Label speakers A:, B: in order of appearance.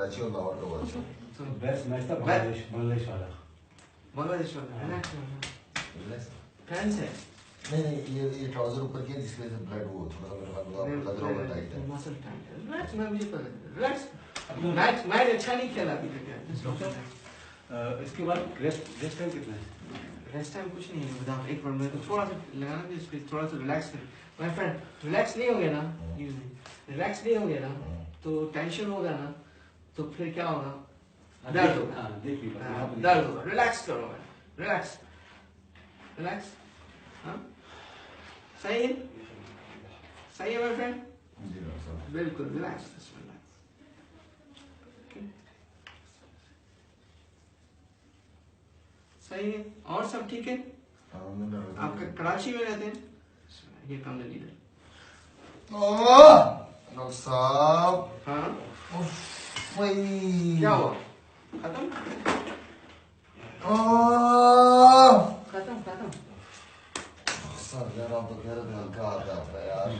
A: कराची और लाहौर का वॉच हो।
B: तो बेस्ट मैच था बांग्लादेश वाला।
C: बांग्लादेश वाला रिलैक्स फैंस है।
A: नहीं ये ट्राउजर ऊपर किया जिसकी वजह से ब्लड वो थोड़ा सा मेरे पास लग रहा होगा टाइट है।
C: मसल टाइट है। रिलैक्स मैं मुझे पता है। रिलैक्स मैच अच्छा नहीं खेला अभी तक।
B: इसके बाद रेस्ट टाइम कितना है?
C: रेस्ट टाइम कुछ नहीं है बताओ। एक मिनट में थोड़ा सा लगाना भी इसको थोड़ा सा रिलैक्स कर। माय फ्रेंड रिलैक्स नहीं हो गया ना, रिलैक्स नहीं हो गया ना तो टेंशन होगा ना तो फिर क्या होगा? दर्द होगा। दर्द होगा। रिलैक्स करो, रिलैक्स रिलैक्स। हाँ सही है, सही है माय फ्रेंड।
A: जी डॉक्टर साहब
C: बिल्कुल रिलैक्स। सही है और सब ठीक है? आप कराची में रहते हैं? ये कम लीडर
A: डॉक्टर साहब।
C: हाँ
A: भाई
C: क्या हुआ? खत्म खत्म खत्म।
A: सर यार आप तो कह रहे थे हल्का आता है यार।